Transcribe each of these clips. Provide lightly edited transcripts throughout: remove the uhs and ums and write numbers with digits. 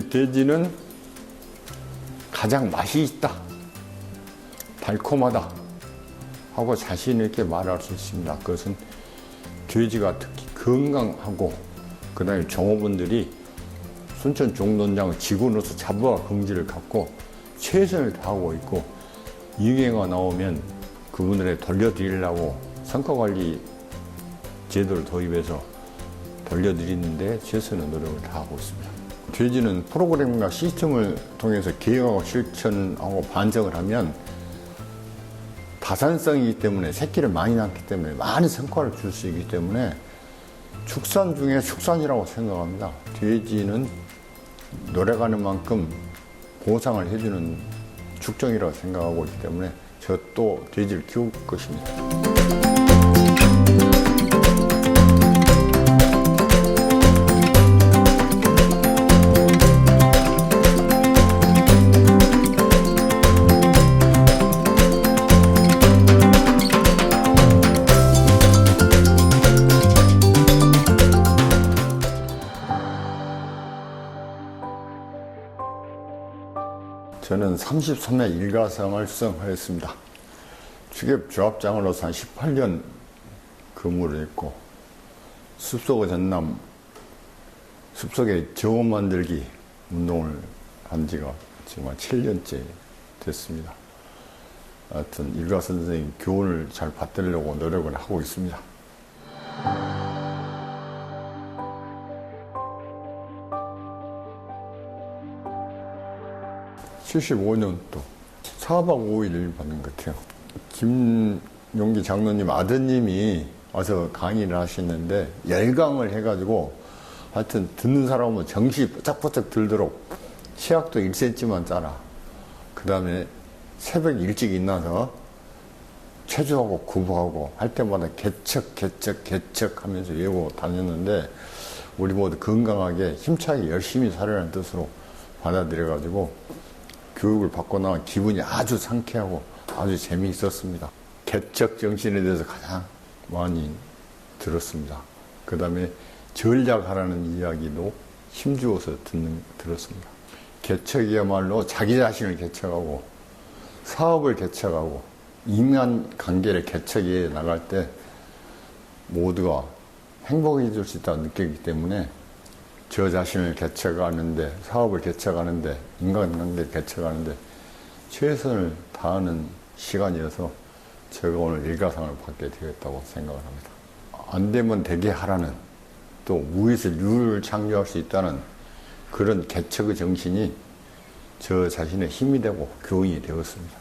우리 돼지는 가장 맛이 있다, 달콤하다 하고 자신 있게 말할 수 있습니다. 그것은 돼지가 특히 건강하고, 그 다음에 종업원들이 순천 종론장을 직원으로서 자부와 긍지를 갖고 최선을 다하고 있고, 이행가 나오면 그분들에 돌려드리려고 성과관리 제도를 도입해서 돌려드리는데 최선의 노력을 다하고 있습니다. 돼지는 프로그램과 시스템을 통해서 계획하고 실천하고 반성을 하면 다산성이기 때문에, 새끼를 많이 낳기 때문에 많은 성과를 줄 수 있기 때문에 축산 중에 축산이라고 생각합니다. 돼지는 노래가는 만큼 보상을 해주는 축종이라고 생각하고 있기 때문에 저 또 돼지를 키울 것입니다. 저는 33회 일가성을 수상하였습니다. 축협조합장으로서 한 18년 근무를 했고, 숲속 전남 숲속에 정원 만들기 운동을 한 지가 지금 한 7년째 됐습니다. 하여튼 일가 선생님 교훈을 잘 받들려고 노력을 하고 있습니다. 75년 또 4박 5일 받는 것 같아요. 김용기 장로님 아드님이 와서 강의를 하시는데 열강을 해가지고 하여튼 듣는 사람은 정신이 뽀짝뽀짝 들도록 치약도 1cm만 짜라. 그 다음에 새벽 일찍 일어나서 체조하고 구부하고 할 때마다 개척 하면서 외우고 다녔는데, 우리 모두 건강하게 힘차게 열심히 살아라는 뜻으로 받아들여가지고 교육을 받고 나면 기분이 아주 상쾌하고 아주 재미있었습니다. 개척 정신에 대해서 가장 많이 들었습니다. 그 다음에 전략하라는 이야기도 힘주어서 들었습니다. 개척이야말로 자기 자신을 개척하고 사업을 개척하고 인간관계를 개척해 나갈 때 모두가 행복해질 수 있다고 느끼기 때문에 저 자신을 개척하는데, 사업을 개척하는데, 인간관계를 개척하는데 최선을 다하는 시간이어서 제가 오늘 일가상을 받게 되었다고 생각을 합니다. 안 되면 되게 하라는, 또 무에서 유를 창조할 수 있다는 그런 개척의 정신이 저 자신의 힘이 되고 교훈이 되었습니다.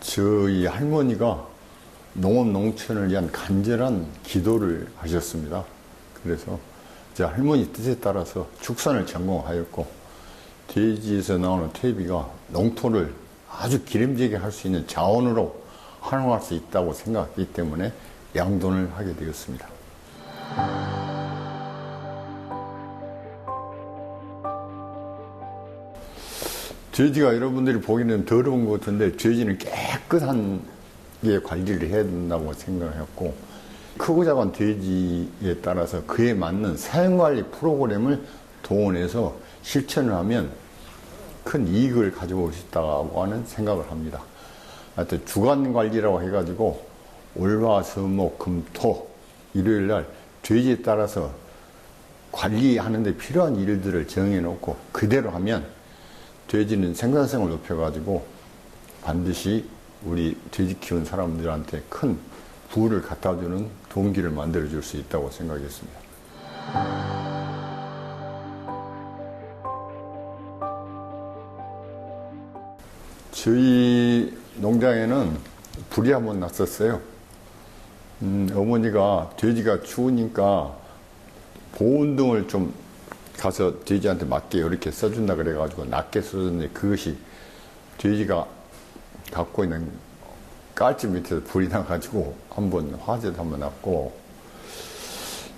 저희 할머니가 농업 농촌을 위한 간절한 기도를 하셨습니다. 그래서 제 할머니 뜻에 따라서 축산을 전공하였고, 돼지에서 나오는 퇴비가 농토를 아주 기름지게 할 수 있는 자원으로 활용할 수 있다고 생각했기 때문에 양돈을 하게 되었습니다. 돼지가 여러분들이 보기에는 더러운 것 같은데 돼지는 깨끗한 게 관리를 해야 된다고 생각했고, 크고 작은 돼지에 따라서 그에 맞는 사용관리 프로그램을 동원해서 실천을 하면 큰 이익을 가져올 수 있다고 하는 생각을 합니다. 하여튼 주간관리라고 해가지고 월화 수목 금토 일요일날 돼지에 따라서 관리하는 데 필요한 일들을 정해놓고 그대로 하면 돼지는 생산성을 높여가지고 반드시 우리 돼지 키우는 사람들한테 큰 부를 갖다주는 동기를 만들어줄 수 있다고 생각했습니다. 저희 농장에는 불이 한번 났었어요. 어머니가 돼지가 추우니까 보온등을 좀 가서 돼지한테 맞게 이렇게 써준다 그래가지고 낮게 써줬는데, 그것이 돼지가 갖고 있는 깔집 밑에서 불이 나가지고 한번 화재도 한번 났고,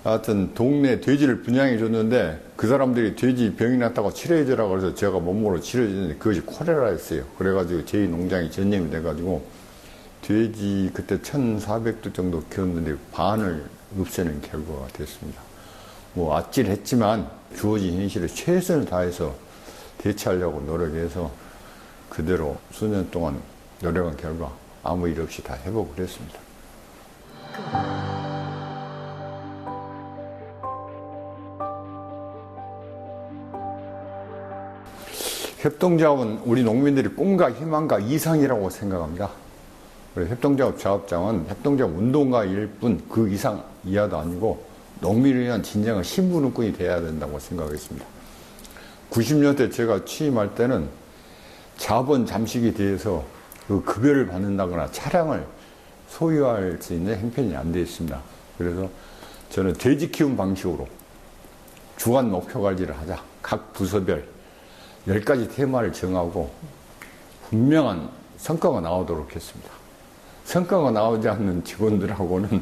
하여튼 동네 돼지를 분양해 줬는데 그 사람들이 돼지 병이 났다고 치료해주라고 해서 제가 몸으로 치료해줬는데 그것이 콜레라였어요. 그래가지고 저희 농장이 전염이 돼가지고 돼지 그때 1,400두 정도 키웠는데 반을 없애는 결과가 됐습니다. 뭐 아찔했지만 주어진 현실에 최선을 다해서 대처하려고 노력해서 그대로 수년 동안 노력한 결과 아무 일 없이 다 회복을 했습니다. 협동작업은 우리 농민들이 꿈과 희망과 이상이라고 생각합니다. 그래서 협동작업 작업장은 협동작업 운동가일 뿐 그 이상 이하도 아니고 농민을 위한 진정한 신분운꾼이 돼야 된다고 생각했습니다. 90년대 제가 취임할 때는 자본 잠식에 대해서 그 급여를 받는다거나 차량을 소유할 수 있는 형편이 안 되어 있습니다. 그래서 저는 돼지 키움 방식으로 주간 목표 관리를 하자. 각 부서별 10가지 테마를 정하고 분명한 성과가 나오도록 했습니다. 성과가 나오지 않는 직원들하고는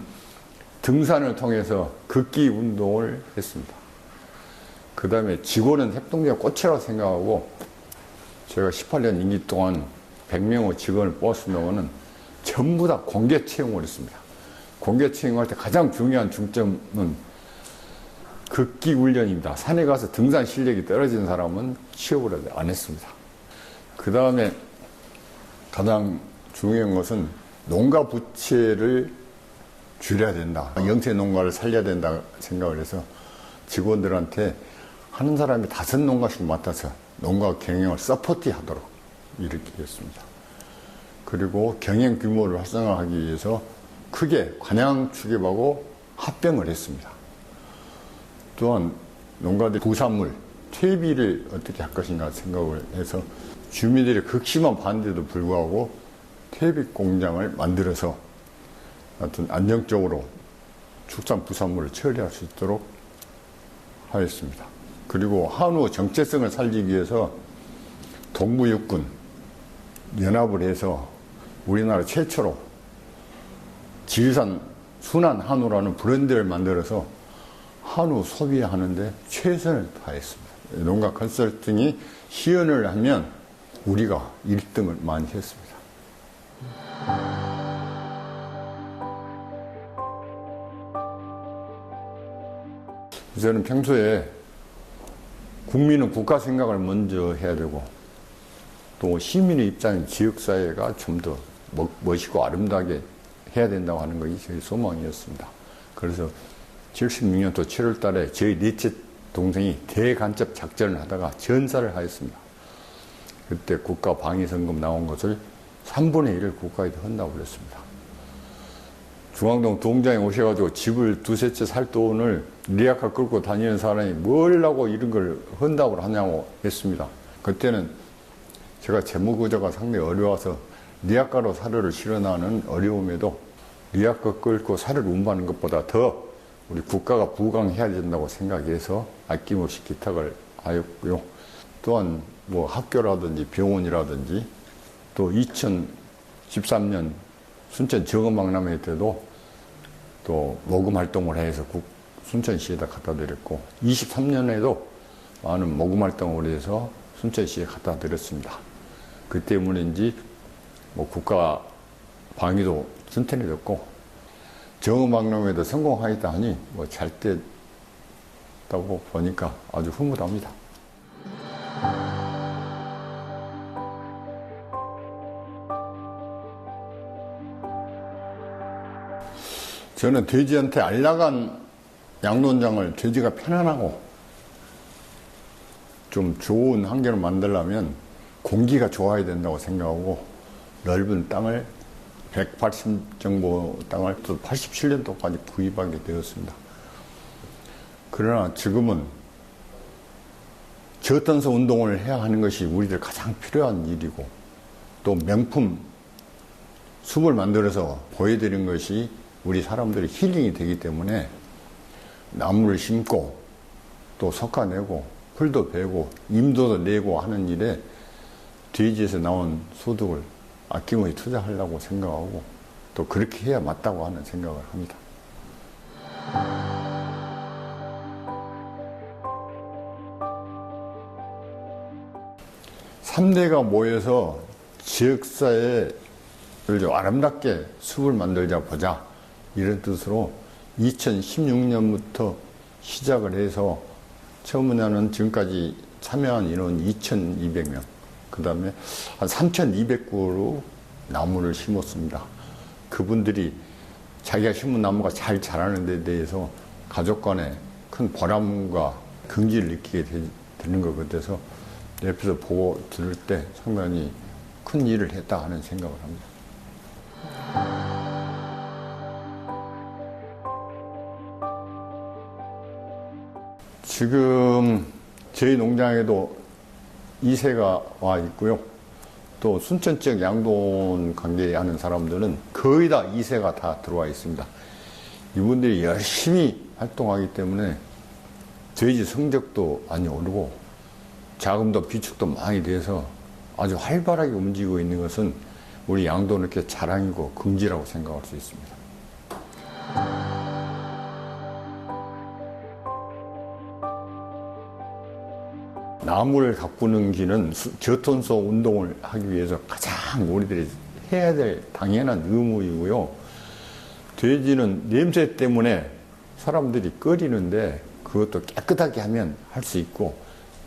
등산을 통해서 걷기 운동을 했습니다. 그 다음에 직원은 협동작업 꽃이라고 생각하고 제가 18년 임기 동안 100명의 직원을 뽑았습니다마는 전부 다 공개 채용을 했습니다. 공개 채용할 때 가장 중요한 중점은 걷기 훈련입니다. 산에 가서 등산 실력이 떨어진 사람은 취업을 안 했습니다. 그 다음에 가장 중요한 것은 농가 부채를 줄여야 된다. 영세 농가를 살려야 된다 생각을 해서 직원들한테 하는 사람이 5농가씩 맡아서 농가 경영을 서포트 하도록 이렇게 했습니다. 그리고 경영 규모를 활성화하기 위해서 크게 관양 추계하고 합병을 했습니다. 또한 농가들 부산물, 퇴비를 어떻게 할 것인가 생각을 해서 주민들의 극심한 반대에도 불구하고 퇴비 공장을 만들어서 하여튼 안정적으로 축산 부산물을 처리할 수 있도록 하였습니다. 그리고 한우 정체성을 살리기 위해서 동부육군 연합을 해서 우리나라 최초로 지리산 순한 한우라는 브랜드를 만들어서 한우 소비하는데 최선을 다했습니다. 농가 컨설팅이 시연을 하면 우리가 1등을 많이 했습니다. 저는 평소에 국민은 국가 생각을 먼저 해야 되고 또 시민의 입장인 지역사회가 좀 더 멋있고 아름다우게 해야 된다고 하는 것이 저희 소망이었습니다. 그래서 76년도 7월 달에 저희 넷째 동생이 대간첩 작전을 하다가 전사를 하였습니다. 그때 국가 방위성금 나온 것을 3분의 1을 국가에 헌다고 그랬습니다. 중앙동 동장에 오셔가지고 집을 두세 채 살 돈을 리아카 끌고 다니는 사람이 뭘 하고 이런 걸 헌다고 하냐고 했습니다. 그때는 제가 재무구조가 상당히 어려워서 리아카로 사료를 실어나가는 어려움에도 리아카 끌고 사료를 운반하는 것보다 더 우리 국가가 부강해야 된다고 생각해서 아낌없이 기탁을 하였고요. 또한 뭐 학교라든지 병원이라든지 또 2013년 순천 정음박람회 때도 또 모금 활동을 해서 순천시에다 갖다 드렸고 23년에도 많은 모금 활동을 해서 순천시에 갖다 드렸습니다. 그 때문인지 뭐 국가 방위도 튼튼해졌고 정음박람회도 성공하였다 하니 뭐 잘 됐다고 보니까 아주 흐뭇합니다. 저는 돼지한테 알나간 양론장을 돼지가 편안하고 좀 좋은 환경을 만들려면 공기가 좋아야 된다고 생각하고 넓은 땅을 180 정도 땅을 또 87년도까지 구입하게 되었습니다. 그러나 지금은 저탄소 운동을 해야 하는 것이 우리들 가장 필요한 일이고 또 명품 숲을 만들어서 보여드리는 것이 우리 사람들의 힐링이 되기 때문에 나무를 심고 또 솎아내고 풀도 베고 임도도 내고 하는 일에 돼지에서 나온 소득을 아낌없이 투자하려고 생각하고 또 그렇게 해야 맞다고 하는 생각을 합니다. (3대가) 모여서 지역사회에 좀 아름답게 숲을 만들자 보자, 이런 뜻으로 2016년부터 시작을 해서 처음에는 지금까지 참여한 인원 2,200명, 그 다음에 한 3,200그루 나무를 심었습니다. 그분들이 자기가 심은 나무가 잘 자라는 데 대해서 가족 간에 큰 보람과 긍지를 느끼게 되는 것 같아서 옆에서 보고 들을 때 상당히 큰 일을 했다 하는 생각을 합니다. 지금 저희 농장에도 2세가 와 있고요. 또 순천 지역 양돈 관계하는 사람들은 거의 다 2세가 다 들어와 있습니다. 이분들이 열심히 활동하기 때문에 저희 집 성적도 많이 오르고 자금도 비축도 많이 돼서 아주 활발하게 움직이고 있는 것은 우리 양돈의 이렇게 자랑이고 긍지라고 생각할 수 있습니다. 나무를 가꾸는 길은 저탄소 운동을 하기 위해서 가장 우리들이 해야 될 당연한 의무이고요. 돼지는 냄새 때문에 사람들이 꺼리는데 그것도 깨끗하게 하면 할 수 있고,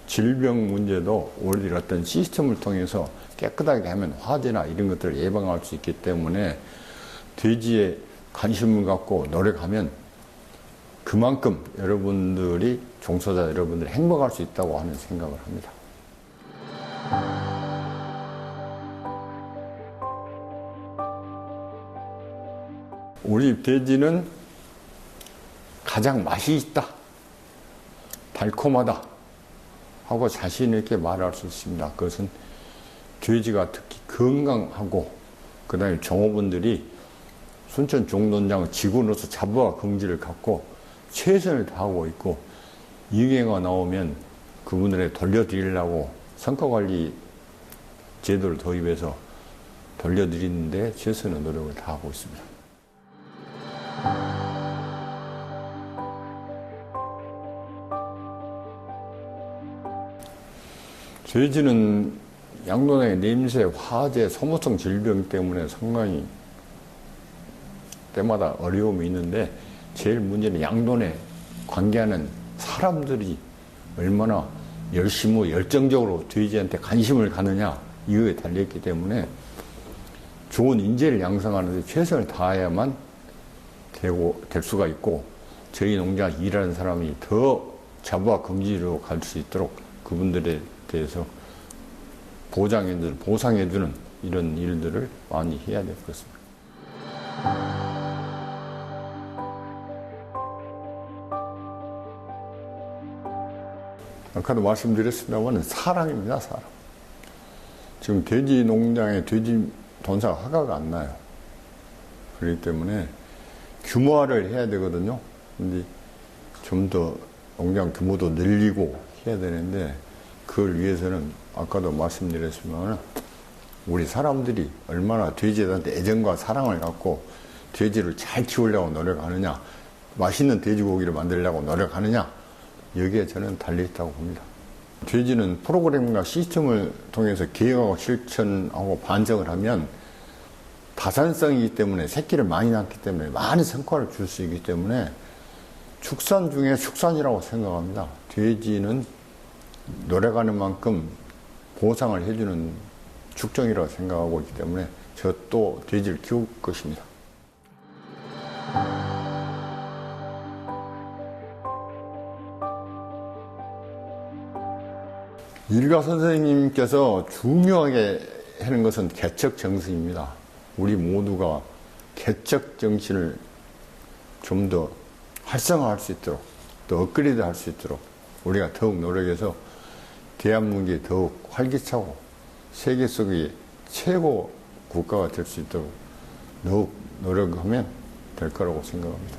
질병 문제도 우리들이 어떤 시스템을 통해서 깨끗하게 하면 화재나 이런 것들을 예방할 수 있기 때문에 돼지에 관심을 갖고 노력하면 그만큼 여러분들이, 종사자 여러분들이 행복할 수 있다고 하는 생각을 합니다. 우리 집 돼지는 가장 맛이 있다, 달콤하다 하고 자신 있게 말할 수 있습니다. 그것은 돼지가 특히 건강하고, 그 다음에 종업원들이 순천 종농장 직원으로서 자부와 긍지를 갖고 최선을 다하고 있고, 이경가 나오면 그분들에 돌려드리려고 성과관리 제도를 도입해서 돌려드리는데 최선의 노력을 다하고 있습니다. 돼지는 양돈의 냄새, 화재, 소모성 질병 때문에 상당히 때마다 어려움이 있는데, 제일 문제는 양돈에 관계하는 사람들이 얼마나 열심히 열정적으로 돼지한테 관심을 가느냐, 이거에 달려있기 때문에 좋은 인재를 양성하는 데 최선을 다해야만 될 수가 있고, 저희 농장 일하는 사람이 더 자부와 긍지로 갈 수 있도록 그분들에 대해서 보상해주는 이런 일들을 많이 해야 될 것 같습니다. 아까도 말씀드렸습니다만 사랑입니다, 사랑. 지금 돼지 농장에 돼지 돈사가 허가가 안 나요. 그렇기 때문에 규모화를 해야 되거든요. 근데 좀 더 농장 규모도 늘리고 해야 되는데, 그걸 위해서는 아까도 말씀드렸지만 우리 사람들이 얼마나 돼지에 대한 애정과 사랑을 갖고 돼지를 잘 키우려고 노력하느냐, 맛있는 돼지고기를 만들려고 노력하느냐, 여기에 저는 달려있다고 봅니다. 돼지는 프로그램과 시스템을 통해서 계획하고 실천하고 반성을 하면 다산성이기 때문에, 새끼를 많이 낳기 때문에 많은 성과를 줄 수 있기 때문에 축산 중에 축산이라고 생각합니다. 돼지는 노력하는 만큼 보상을 해주는 축종이라고 생각하고 있기 때문에 저 또 돼지를 키울 것입니다. 일가 선생님께서 중요하게 하는 것은 개척 정신입니다. 우리 모두가 개척 정신을 좀 더 활성화할 수 있도록, 또 업그레이드 할 수 있도록 우리가 더욱 노력해서 대한민국이 더욱 활기차고 세계 속의 최고 국가가 될 수 있도록 더욱 노력하면 될 거라고 생각합니다.